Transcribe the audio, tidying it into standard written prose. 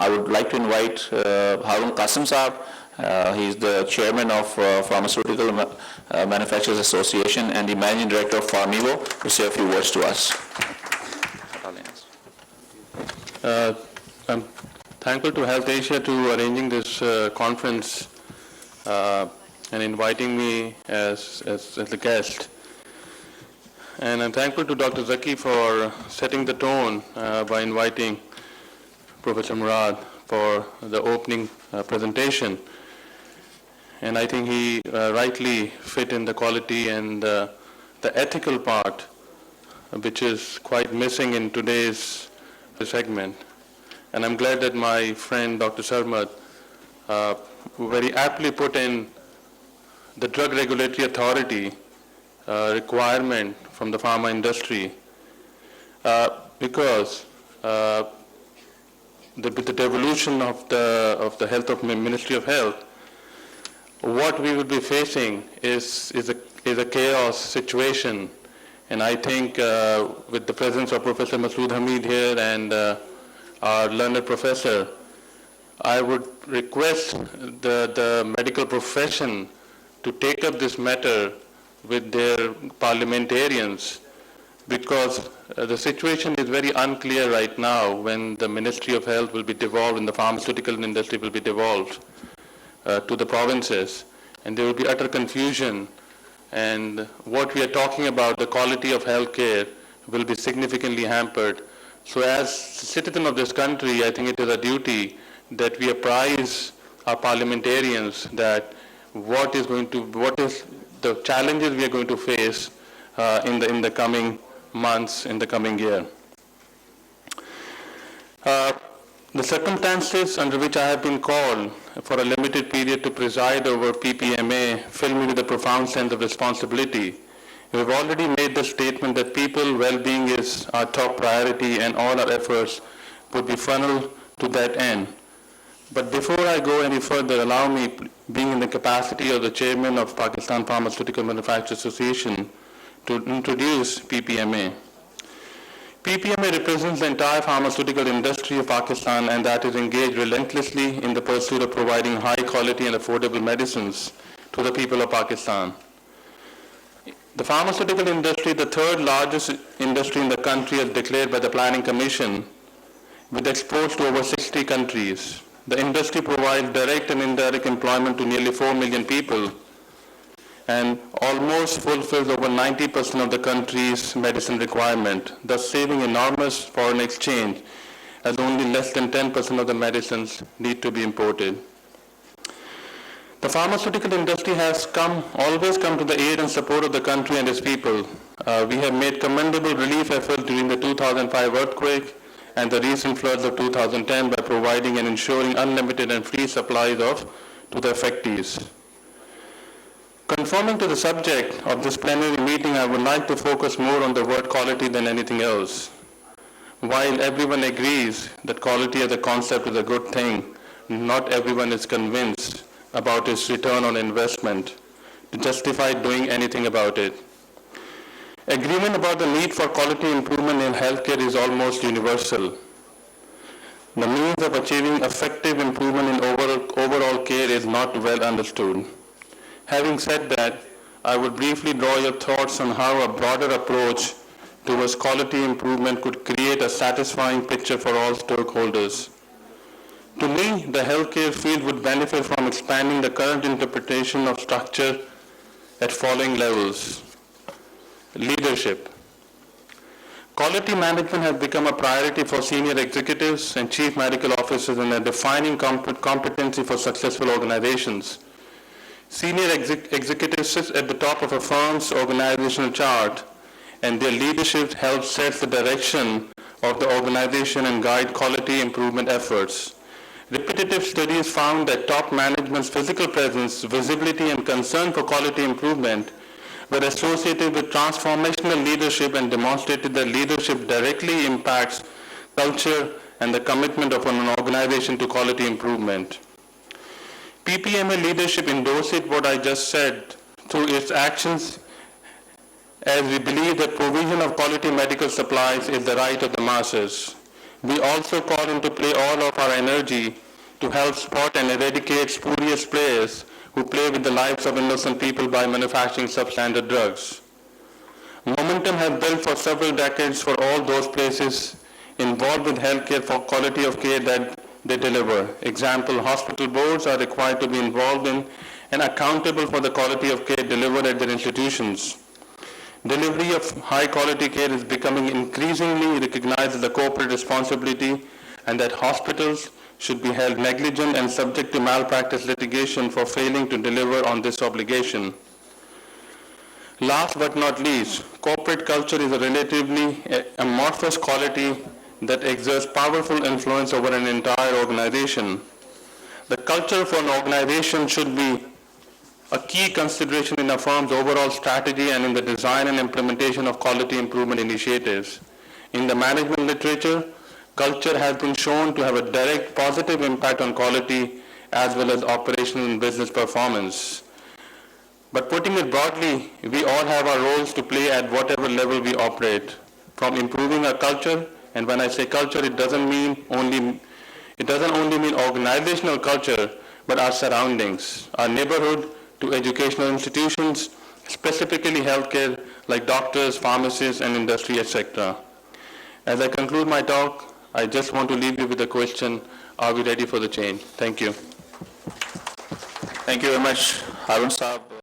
I would like to invite Haroon Qassim Saab. He's the chairman of Pharmaceutical Manufacturers Association and the managing director of PharmEvo to say a few words to us. I'm thankful to Health Asia to arranging this conference and inviting me as a guest. And I'm thankful to Dr. Zaki for setting the tone by inviting Professor Murad for the opening presentation. And I think he rightly fit in the quality and the ethical part, which is quite missing in today's segment. And I'm glad that my friend Dr. Sarmat very aptly put in the Drug Regulatory Authority requirement from the pharma industry, because with the devolution of the health of Ministry of Health, what we will be facing is a chaos situation. And I think with the presence of Professor Masood Hamid here and our learned professor, I would request the medical profession to take up this matter with their parliamentarians, because the situation is very unclear right now when the Ministry of Health will be devolved and the pharmaceutical industry will be devolved to the provinces, and there will be utter confusion, and what we are talking about, the quality of health care, will be significantly hampered. So as citizens of this country, I think it is a duty that we apprise our parliamentarians that what is the challenges we are going to face in the coming months, in the coming year. The circumstances under which I have been called for a limited period to preside over PPMA fill me with a profound sense of responsibility. We have already made the statement that people well-being is our top priority and all our efforts would be funneled to that end. But before I go any further, allow me, being in the capacity of the chairman of Pakistan Pharmaceutical Manufacturers Association, to introduce PPMA. PPMA represents the entire pharmaceutical industry of Pakistan, and that is engaged relentlessly in the pursuit of providing high quality and affordable medicines to the people of Pakistan. The pharmaceutical industry, the third largest industry in the country as declared by the Planning Commission, with exports to over 60 countries. The industry provides direct and indirect employment to nearly 4 million people and almost fulfills over 90% of the country's medicine requirement, thus saving enormous foreign exchange, as only less than 10% of the medicines need to be imported. The pharmaceutical industry has always come to the aid and support of the country and its people. We have made commendable relief efforts during the 2005 earthquake and the recent floods of 2010 by providing and ensuring unlimited and free supplies to the affectees. Conforming to the subject of this plenary meeting, I would like to focus more on the word quality than anything else. While everyone agrees that quality as a concept is a good thing, not everyone is convinced about its return on investment to justify doing anything about it. Agreement about the need for quality improvement in healthcare is almost universal. The means of achieving effective improvement in overall care is not well understood. Having said that, I would briefly draw your thoughts on how a broader approach towards quality improvement could create a satisfying picture for all stakeholders. To me, the healthcare field would benefit from expanding the current interpretation of structure at following levels. Leadership. Quality management has become a priority for senior executives and chief medical officers and a defining competency for successful organizations. Senior executives sit at the top of a firm's organizational chart, and their leadership helps set the direction of the organization and guide quality improvement efforts. Repetitive studies found that top management's physical presence, visibility, and concern for quality improvement were associated with transformational leadership and demonstrated that leadership directly impacts culture and the commitment of an organization to quality improvement. PPMA leadership endorses what I just said through its actions, as we believe that provision of quality medical supplies is the right of the masses. We also call into play all of our energy to help spot and eradicate spurious players who play with the lives of innocent people by manufacturing substandard drugs. Momentum has built for several decades for all those places involved with healthcare for quality of care that they deliver. Example, hospital boards are required to be involved in and accountable for the quality of care delivered at their institutions. Delivery of high quality care is becoming increasingly recognized as a corporate responsibility, and that hospitals should be held negligent and subject to malpractice litigation for failing to deliver on this obligation. Last but not least, corporate culture is a relatively amorphous quality that exerts powerful influence over an entire organization. The culture for an organization should be a key consideration in a firm's overall strategy and in the design and implementation of quality improvement initiatives. In the management literature, culture has been shown to have a direct positive impact on quality as well as operational and business performance. But putting it broadly, we all have our roles to play at whatever level we operate, from improving our culture, and when I say culture, it doesn't only mean organizational culture, but our surroundings, our neighborhood, to educational institutions, specifically healthcare, like doctors, pharmacists, and industry, etc. As I conclude my talk, I just want to leave you with a question: are we ready for the change? Thank you. Thank you very much, Haroon Saab.